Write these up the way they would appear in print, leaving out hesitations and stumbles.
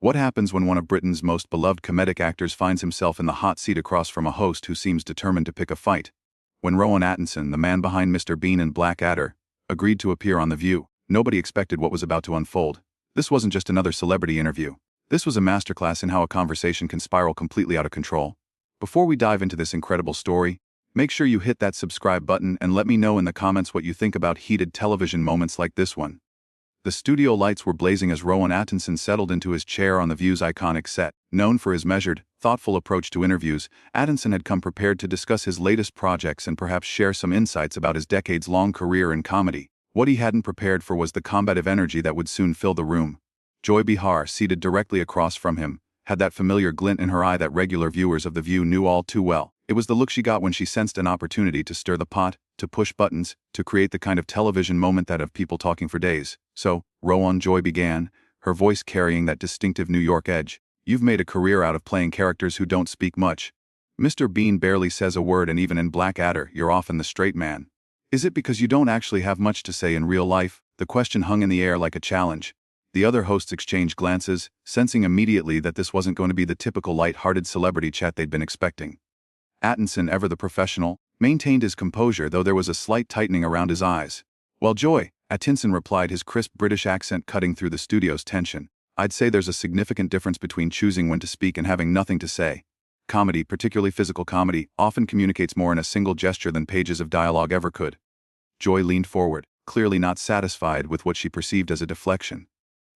What happens when one of Britain's most beloved comedic actors finds himself in the hot seat across from a host who seems determined to pick a fight? When Rowan Atkinson, the man behind Mr. Bean and Blackadder, agreed to appear on The View, nobody expected what was about to unfold. This wasn't just another celebrity interview. This was a masterclass in how a conversation can spiral completely out of control. Before we dive into this incredible story, make sure you hit that subscribe button and let me know in the comments what you think about heated television moments like this one. The studio lights were blazing as Rowan Atkinson settled into his chair on The View's iconic set. Known for his measured, thoughtful approach to interviews, Atkinson had come prepared to discuss his latest projects and perhaps share some insights about his decades-long career in comedy. What he hadn't prepared for was the combative energy that would soon fill the room. Joy Behar, seated directly across from him, had that familiar glint in her eye that regular viewers of The View knew all too well. It was the look she got when she sensed an opportunity to stir the pot, to push buttons, to create the kind of television moment that of people talking for days. So, Rowan, Joy began, her voice carrying that distinctive New York edge. You've made a career out of playing characters who don't speak much. Mr. Bean barely says a word, and even in Blackadder, you're often the straight man. Is it because you don't actually have much to say in real life? The question hung in the air like a challenge. The other hosts exchanged glances, sensing immediately that this wasn't going to be the typical light-hearted celebrity chat they'd been expecting. Atkinson, ever the professional, maintained his composure, though there was a slight tightening around his eyes. While Joy, Atkinson replied, his crisp British accent cutting through the studio's tension. I'd say there's a significant difference between choosing when to speak and having nothing to say. Comedy, particularly physical comedy, often communicates more in a single gesture than pages of dialogue ever could. Joy leaned forward, clearly not satisfied with what she perceived as a deflection.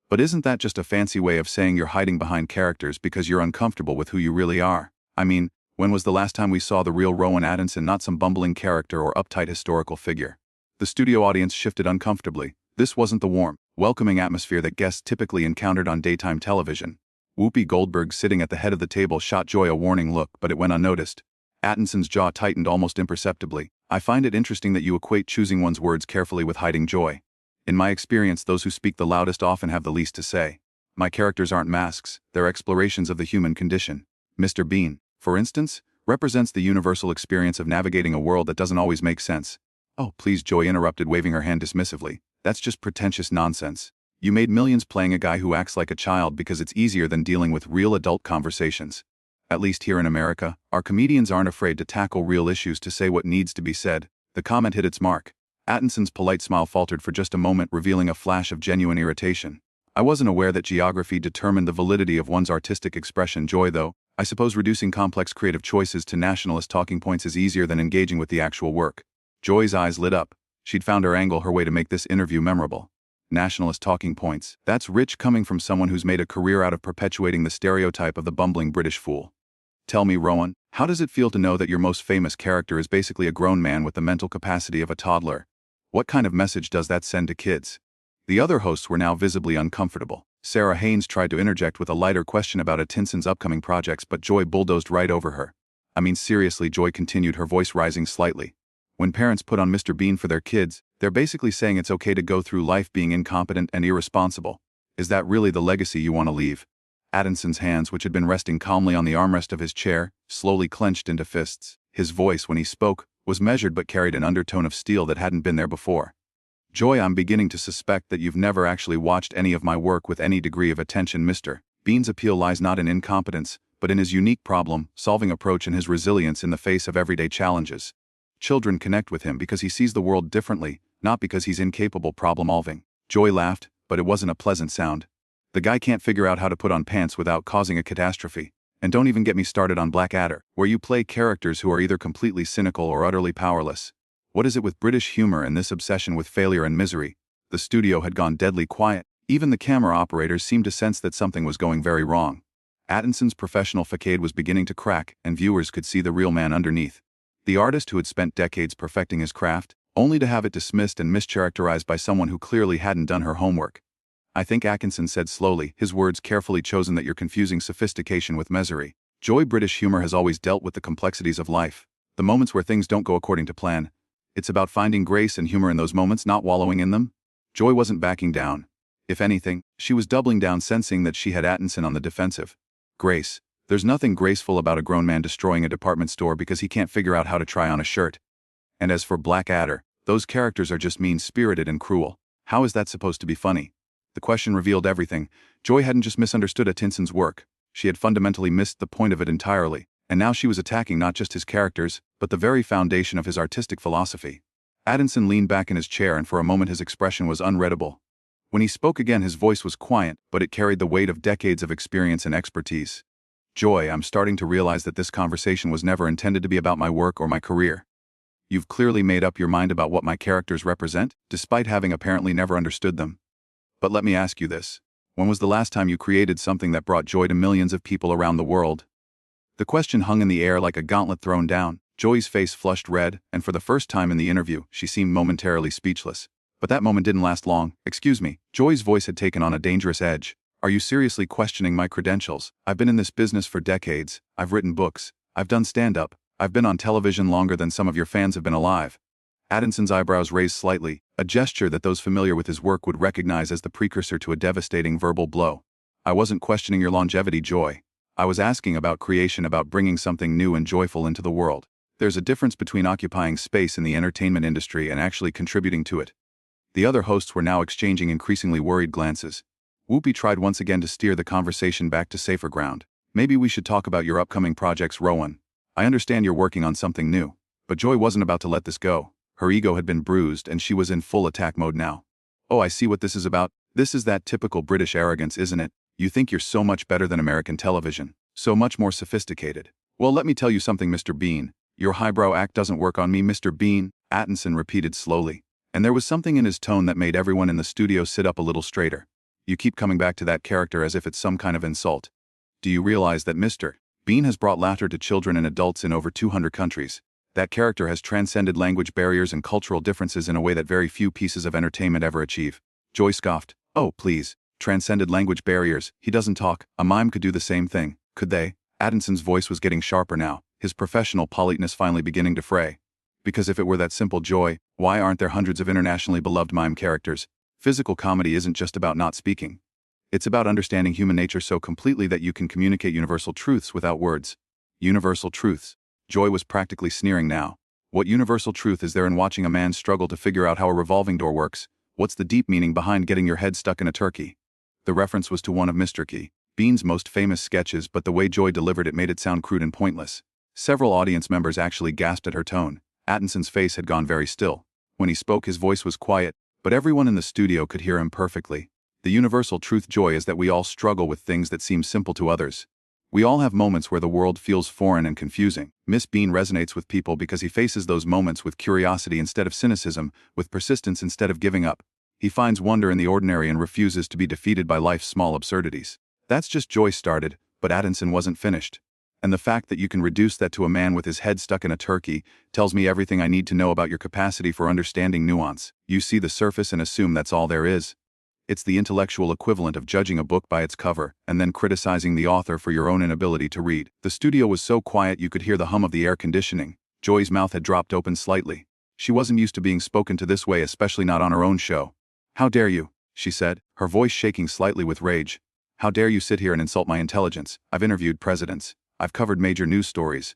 But isn't that just a fancy way of saying you're hiding behind characters because you're uncomfortable with who you really are? I mean, when was the last time we saw the real Rowan Atkinson, not some bumbling character or uptight historical figure? The studio audience shifted uncomfortably. This wasn't the warm, welcoming atmosphere that guests typically encountered on daytime television. Whoopi Goldberg, sitting at the head of the table, shot Joy a warning look, but it went unnoticed. Atkinson's jaw tightened almost imperceptibly. I find it interesting that you equate choosing one's words carefully with hiding joy. In my experience, those who speak the loudest often have the least to say. My characters aren't masks, they're explorations of the human condition. Mr. Bean, for instance, represents the universal experience of navigating a world that doesn't always make sense. Oh, please, Joy interrupted, waving her hand dismissively. That's just pretentious nonsense. You made millions playing a guy who acts like a child because it's easier than dealing with real adult conversations. At least here in America, our comedians aren't afraid to tackle real issues, to say what needs to be said. The comment hit its mark. Atkinson's polite smile faltered for just a moment, revealing a flash of genuine irritation. I wasn't aware that geography determined the validity of one's artistic expression, Joy, though. I suppose reducing complex creative choices to nationalist talking points is easier than engaging with the actual work. Joy's eyes lit up. She'd found her angle, her way to make this interview memorable. Nationalist talking points. That's rich coming from someone who's made a career out of perpetuating the stereotype of the bumbling British fool. Tell me, Rowan, how does it feel to know that your most famous character is basically a grown man with the mental capacity of a toddler? What kind of message does that send to kids? The other hosts were now visibly uncomfortable. Sarah Haynes tried to interject with a lighter question about Atkinson's upcoming projects, but Joy bulldozed right over her. I mean, seriously, Joy continued, her voice rising slightly. When parents put on Mr. Bean for their kids, they're basically saying it's okay to go through life being incompetent and irresponsible. Is that really the legacy you want to leave? Atkinson's hands, which had been resting calmly on the armrest of his chair, slowly clenched into fists. His voice, when he spoke, was measured but carried an undertone of steel that hadn't been there before. Joy, I'm beginning to suspect that you've never actually watched any of my work with any degree of attention. Mr. Bean's appeal lies not in incompetence, but in his unique problem-solving approach and his resilience in the face of everyday challenges. Children connect with him because he sees the world differently, not because he's incapable problem-solving. Joy laughed, but it wasn't a pleasant sound. The guy can't figure out how to put on pants without causing a catastrophe. And don't even get me started on Blackadder, where you play characters who are either completely cynical or utterly powerless. What is it with British humor and this obsession with failure and misery? The studio had gone deadly quiet. Even the camera operators seemed to sense that something was going very wrong. Atkinson's professional facade was beginning to crack, and viewers could see the real man underneath. The artist who had spent decades perfecting his craft, only to have it dismissed and mischaracterized by someone who clearly hadn't done her homework. I think, Atkinson said slowly, his words carefully chosen, that you're confusing sophistication with misery. Joy, British humor has always dealt with the complexities of life, the moments where things don't go according to plan. It's about finding grace and humor in those moments, not wallowing in them. Joy wasn't backing down. If anything, she was doubling down, sensing that she had Atkinson on the defensive. Grace. There's nothing graceful about a grown man destroying a department store because he can't figure out how to try on a shirt. And as for Blackadder, those characters are just mean-spirited and cruel. How is that supposed to be funny? The question revealed everything. Joy hadn't just misunderstood Atkinson's work. She had fundamentally missed the point of it entirely, and now she was attacking not just his characters, but the very foundation of his artistic philosophy. Atkinson leaned back in his chair, and for a moment his expression was unreadable. When he spoke again, his voice was quiet, but it carried the weight of decades of experience and expertise. Joy, I'm starting to realize that this conversation was never intended to be about my work or my career. You've clearly made up your mind about what my characters represent, despite having apparently never understood them. But let me ask you this. When was the last time you created something that brought joy to millions of people around the world? The question hung in the air like a gauntlet thrown down. Joy's face flushed red, and for the first time in the interview, she seemed momentarily speechless. But that moment didn't last long. Excuse me. Joy's voice had taken on a dangerous edge. Are you seriously questioning my credentials? I've been in this business for decades. I've written books. I've done stand-up. I've been on television longer than some of your fans have been alive. Atkinson's eyebrows raised slightly, a gesture that those familiar with his work would recognize as the precursor to a devastating verbal blow. I wasn't questioning your longevity, Joy. I was asking about creation, about bringing something new and joyful into the world. There's a difference between occupying space in the entertainment industry and actually contributing to it. The other hosts were now exchanging increasingly worried glances. Whoopi tried once again to steer the conversation back to safer ground. Maybe we should talk about your upcoming projects, Rowan. I understand you're working on something new. But Joy wasn't about to let this go. Her ego had been bruised and she was in full attack mode now. Oh, I see what this is about. This is that typical British arrogance, isn't it? You think you're so much better than American television. So much more sophisticated. Well, let me tell you something, Mr. Bean. Your highbrow act doesn't work on me, Mr. Bean, Atkinson repeated slowly. And there was something in his tone that made everyone in the studio sit up a little straighter. You keep coming back to that character as if it's some kind of insult. Do you realize that Mr. Bean has brought laughter to children and adults in over 200 countries? That character has transcended language barriers and cultural differences in a way that very few pieces of entertainment ever achieve. Joy scoffed. Oh, please. Transcended language barriers. He doesn't talk. A mime could do the same thing, could they? Atkinson's voice was getting sharper now, his professional politeness finally beginning to fray. Because if it were that simple, Joy, why aren't there hundreds of internationally beloved mime characters? Physical comedy isn't just about not speaking. It's about understanding human nature so completely that you can communicate universal truths without words. Universal truths. Joy was practically sneering now. What universal truth is there in watching a man struggle to figure out how a revolving door works? What's the deep meaning behind getting your head stuck in a turkey? The reference was to one of Mr. Bean's most famous sketches, but the way Joy delivered it made it sound crude and pointless. Several audience members actually gasped at her tone. Atkinson's face had gone very still. When he spoke, his voice was quiet, but everyone in the studio could hear him perfectly. The universal truth, Joy, is that we all struggle with things that seem simple to others. We all have moments where the world feels foreign and confusing. Miss Bean resonates with people because he faces those moments with curiosity instead of cynicism, with persistence instead of giving up. He finds wonder in the ordinary and refuses to be defeated by life's small absurdities. That's just Joy started, but Atkinson wasn't finished. And the fact that you can reduce that to a man with his head stuck in a turkey tells me everything I need to know about your capacity for understanding nuance. You see the surface and assume that's all there is. It's the intellectual equivalent of judging a book by its cover and then criticizing the author for your own inability to read. The studio was so quiet you could hear the hum of the air conditioning. Joy's mouth had dropped open slightly. She wasn't used to being spoken to this way, especially not on her own show. How dare you, she said, her voice shaking slightly with rage. How dare you sit here and insult my intelligence? I've interviewed presidents. I've covered major news stories.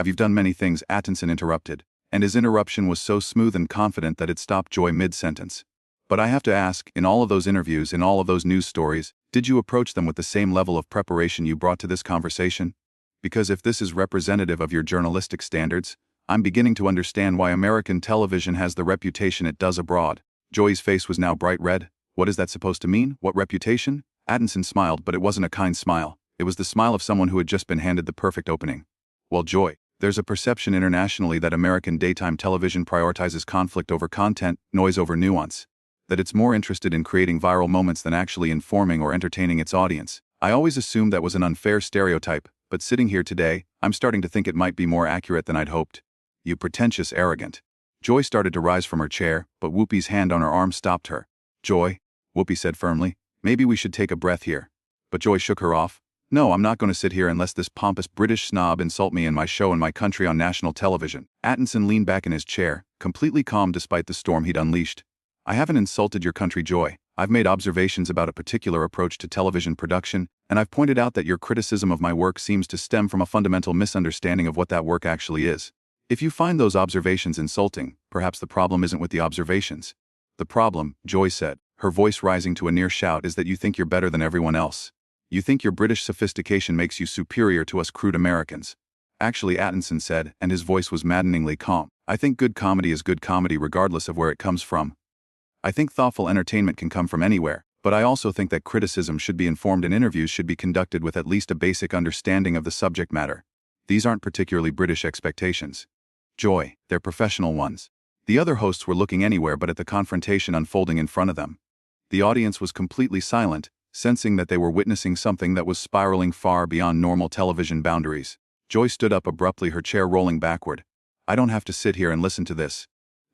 You've done many things, Atkinson interrupted, and his interruption was so smooth and confident that it stopped Joy mid-sentence. But I have to ask, in all of those interviews, in all of those news stories, did you approach them with the same level of preparation you brought to this conversation? Because if this is representative of your journalistic standards, I'm beginning to understand why American television has the reputation it does abroad. Joy's face was now bright red. What is that supposed to mean? What reputation? Atkinson smiled, but it wasn't a kind smile. It was the smile of someone who had just been handed the perfect opening. Well, Joy, there's a perception internationally that American daytime television prioritizes conflict over content, noise over nuance. That it's more interested in creating viral moments than actually informing or entertaining its audience. I always assumed that was an unfair stereotype, but sitting here today, I'm starting to think it might be more accurate than I'd hoped. You pretentious arrogant. Joy started to rise from her chair, but Whoopi's hand on her arm stopped her. Joy, Whoopi said firmly, maybe we should take a breath here. But Joy shook her off. No, I'm not going to sit here and let this pompous British snob insult me and my show and my country on national television. Atkinson leaned back in his chair, completely calm despite the storm he'd unleashed. I haven't insulted your country, Joy. I've made observations about a particular approach to television production, and I've pointed out that your criticism of my work seems to stem from a fundamental misunderstanding of what that work actually is. If you find those observations insulting, perhaps the problem isn't with the observations. The problem, Joy said, her voice rising to a near shout, is that you think you're better than everyone else. You think your British sophistication makes you superior to us crude Americans. Actually, Atkinson said, and his voice was maddeningly calm, I think good comedy is good comedy regardless of where it comes from. I think thoughtful entertainment can come from anywhere, but I also think that criticism should be informed and interviews should be conducted with at least a basic understanding of the subject matter. These aren't particularly British expectations. Joy, they're professional ones. The other hosts were looking anywhere but at the confrontation unfolding in front of them. The audience was completely silent, sensing that they were witnessing something that was spiraling far beyond normal television boundaries. Joy stood up abruptly, her chair rolling backward. I don't have to sit here and listen to this.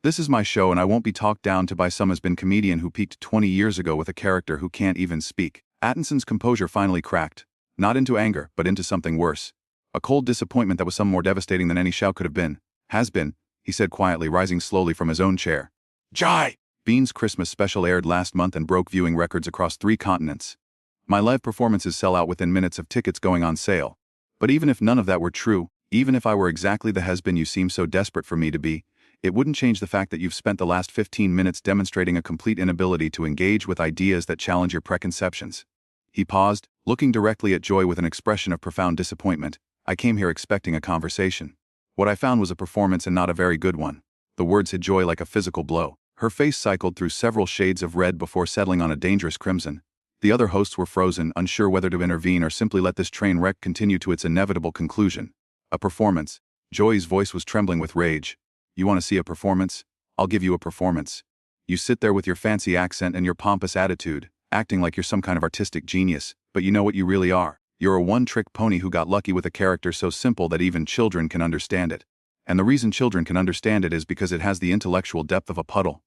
This is my show and I won't be talked down to by some has-been comedian who peaked 20 years ago with a character who can't even speak. Atkinson's composure finally cracked. Not into anger, but into something worse. A cold disappointment that was some more devastating than any shout could have been. Has been, he said quietly, rising slowly from his own chair. Joy! Bean's Christmas special aired last month and broke viewing records across 3 continents. My live performances sell out within minutes of tickets going on sale. But even if none of that were true, even if I were exactly the has-been you seem so desperate for me to be, it wouldn't change the fact that you've spent the last 15 minutes demonstrating a complete inability to engage with ideas that challenge your preconceptions. He paused, looking directly at Joy with an expression of profound disappointment. I came here expecting a conversation. What I found was a performance and not a very good one. The words hit Joy like a physical blow. Her face cycled through several shades of red before settling on a dangerous crimson. The other hosts were frozen, unsure whether to intervene or simply let this train wreck continue to its inevitable conclusion. A performance. Joy's voice was trembling with rage. You want to see a performance? I'll give you a performance. You sit there with your fancy accent and your pompous attitude, acting like you're some kind of artistic genius, but you know what you really are. You're a one-trick pony who got lucky with a character so simple that even children can understand it. And the reason children can understand it is because it has the intellectual depth of a puddle.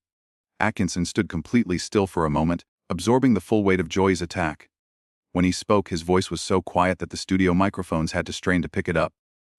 Atkinson stood completely still for a moment, absorbing the full weight of Joy's attack. When he spoke, his voice was so quiet that the studio microphones had to strain to pick it up.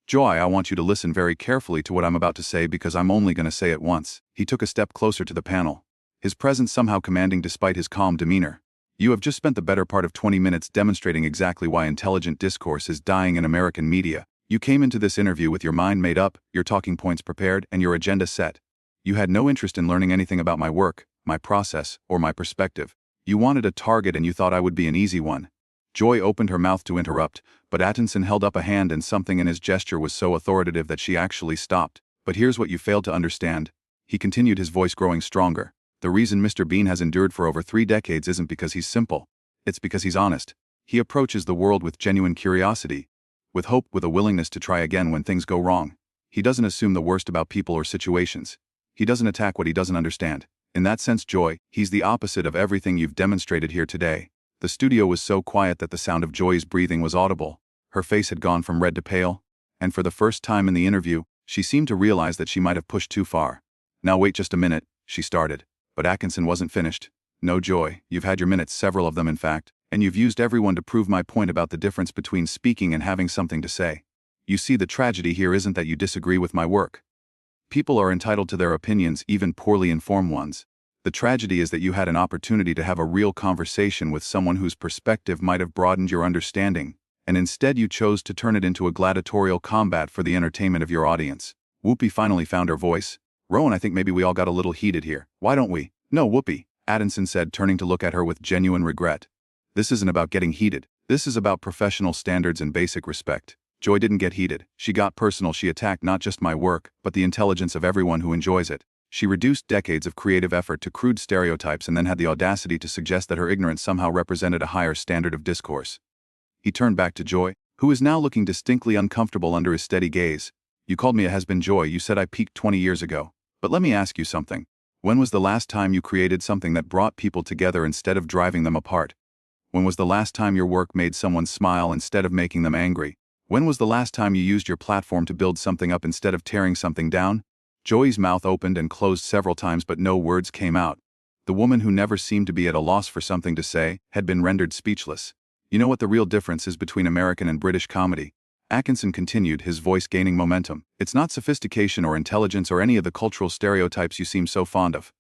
Joy, I want you to listen very carefully to what I'm about to say because I'm only going to say it once. He took a step closer to the panel, his presence somehow commanding despite his calm demeanor. You have just spent the better part of 20 minutes demonstrating exactly why intelligent discourse is dying in American media. You came into this interview with your mind made up, your talking points prepared, and your agenda set. You had no interest in learning anything about my work, my process, or my perspective. You wanted a target and you thought I would be an easy one. Joy opened her mouth to interrupt, but Atkinson held up a hand and something in his gesture was so authoritative that she actually stopped. But here's what you failed to understand. He continued, his voice growing stronger. The reason Mr. Bean has endured for over 3 decades isn't because he's simple. It's because he's honest. He approaches the world with genuine curiosity, with hope, with a willingness to try again when things go wrong. He doesn't assume the worst about people or situations. He doesn't attack what he doesn't understand. In that sense, Joy, he's the opposite of everything you've demonstrated here today. The studio was so quiet that the sound of Joy's breathing was audible. Her face had gone from red to pale, and for the first time in the interview, she seemed to realize that she might have pushed too far. Now wait just a minute, she started. But Atkinson wasn't finished. No, Joy, you've had your minutes, several of them in fact, and you've used everyone to prove my point about the difference between speaking and having something to say. You see, the tragedy here isn't that you disagree with my work. People are entitled to their opinions, even poorly informed ones. The tragedy is that you had an opportunity to have a real conversation with someone whose perspective might have broadened your understanding, and instead you chose to turn it into a gladiatorial combat for the entertainment of your audience. Whoopi finally found her voice. Rowan, I think maybe we all got a little heated here. Why don't we? No, Whoopi, Atkinson said, turning to look at her with genuine regret. This isn't about getting heated. This is about professional standards and basic respect. Joy didn't get heated. She got personal. She attacked not just my work, but the intelligence of everyone who enjoys it. She reduced decades of creative effort to crude stereotypes and then had the audacity to suggest that her ignorance somehow represented a higher standard of discourse. He turned back to Joy, who was now looking distinctly uncomfortable under his steady gaze. You called me a has-been, Joy. You said I peaked 20 years ago. But let me ask you something. When was the last time you created something that brought people together instead of driving them apart? When was the last time your work made someone smile instead of making them angry? When was the last time you used your platform to build something up instead of tearing something down? Joy's mouth opened and closed several times, but no words came out. The woman, who never seemed to be at a loss for something to say, had been rendered speechless. You know what the real difference is between American and British comedy? Atkinson continued, his voice gaining momentum. It's not sophistication or intelligence or any of the cultural stereotypes you seem so fond of.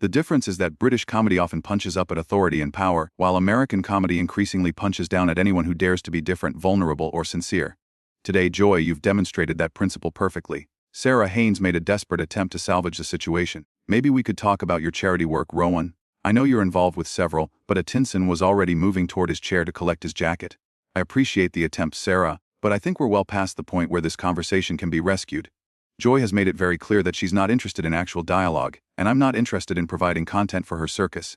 The difference is that British comedy often punches up at authority and power, while American comedy increasingly punches down at anyone who dares to be different, vulnerable, or sincere. Today, Joy, you've demonstrated that principle perfectly. Sarah Haynes made a desperate attempt to salvage the situation. Maybe we could talk about your charity work, Rowan. I know you're involved with several, but Atkinson was already moving toward his chair to collect his jacket. I appreciate the attempt, Sarah, but I think we're well past the point where this conversation can be rescued. Joy has made it very clear that she's not interested in actual dialogue, and I'm not interested in providing content for her circus.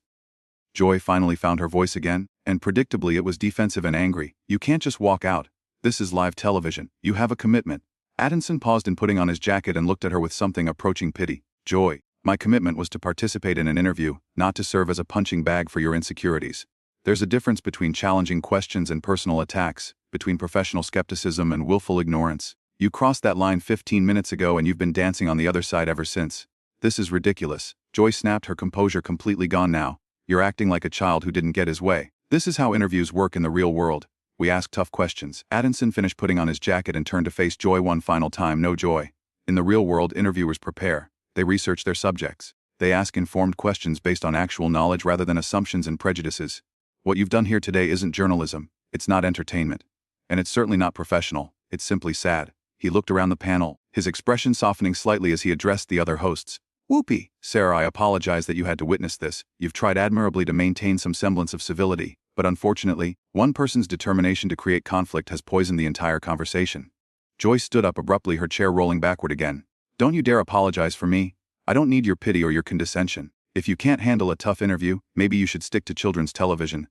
Joy finally found her voice again, and predictably it was defensive and angry. You can't just walk out. This is live television. You have a commitment. Atkinson paused in putting on his jacket and looked at her with something approaching pity. Joy, my commitment was to participate in an interview, not to serve as a punching bag for your insecurities. There's a difference between challenging questions and personal attacks, between professional skepticism and willful ignorance. You crossed that line 15 minutes ago and you've been dancing on the other side ever since. This is ridiculous. Joy snapped, her composure completely gone now. You're acting like a child who didn't get his way. This is how interviews work in the real world. We ask tough questions. Atkinson finished putting on his jacket and turned to face Joy one final time. No, Joy. In the real world, interviewers prepare. They research their subjects. They ask informed questions based on actual knowledge rather than assumptions and prejudices. What you've done here today isn't journalism. It's not entertainment. And it's certainly not professional. It's simply sad. He looked around the panel, his expression softening slightly as he addressed the other hosts. Whoopee. Sarah, I apologize that you had to witness this. You've tried admirably to maintain some semblance of civility, but unfortunately, one person's determination to create conflict has poisoned the entire conversation. Joy stood up abruptly, her chair rolling backward again. Don't you dare apologize for me. I don't need your pity or your condescension. If you can't handle a tough interview, maybe you should stick to children's television.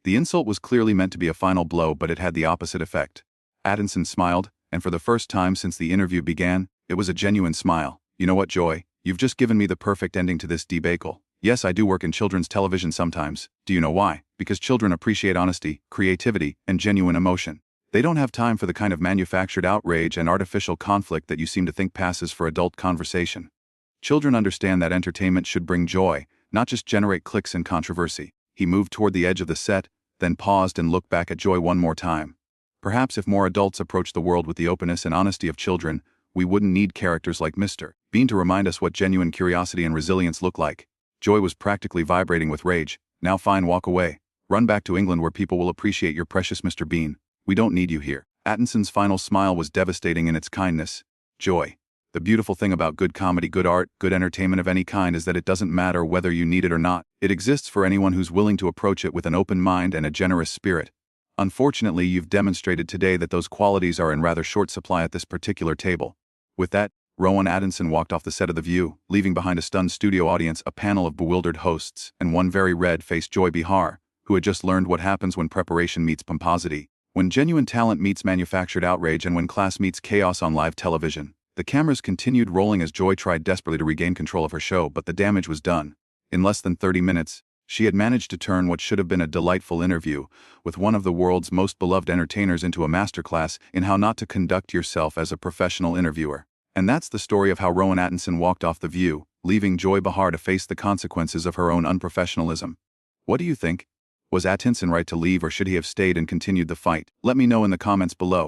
The insult was clearly meant to be a final blow, but it had the opposite effect. Atkinson smiled, and for the first time since the interview began, it was a genuine smile. You know what, Joy? You've just given me the perfect ending to this debacle. Yes, I do work in children's television sometimes. Do you know why? Because children appreciate honesty, creativity, and genuine emotion. They don't have time for the kind of manufactured outrage and artificial conflict that you seem to think passes for adult conversation. Children understand that entertainment should bring joy, not just generate clicks and controversy. He moved toward the edge of the set, then paused and looked back at Joy one more time. Perhaps if more adults approached the world with the openness and honesty of children, we wouldn't need characters like Mr. Bean to remind us what genuine curiosity and resilience look like. Joy was practically vibrating with rage. Now fine, walk away. Run back to England where people will appreciate your precious Mr. Bean. We don't need you here. Atkinson's final smile was devastating in its kindness. Joy. The beautiful thing about good comedy, good art, good entertainment of any kind is that it doesn't matter whether you need it or not. It exists for anyone who's willing to approach it with an open mind and a generous spirit. Unfortunately, you've demonstrated today that those qualities are in rather short supply at this particular table. With that, Rowan Atkinson walked off the set of The View, leaving behind a stunned studio audience, a panel of bewildered hosts, and one very red-faced Joy Behar, who had just learned what happens when preparation meets pomposity, when genuine talent meets manufactured outrage, and when class meets chaos on live television. The cameras continued rolling as Joy tried desperately to regain control of her show, but the damage was done. In less than 30 minutes, she had managed to turn what should have been a delightful interview with one of the world's most beloved entertainers into a masterclass in how not to conduct yourself as a professional interviewer. And that's the story of how Rowan Atkinson walked off The View, leaving Joy Behar to face the consequences of her own unprofessionalism. What do you think? Was Atkinson right to leave, or should he have stayed and continued the fight? Let me know in the comments below.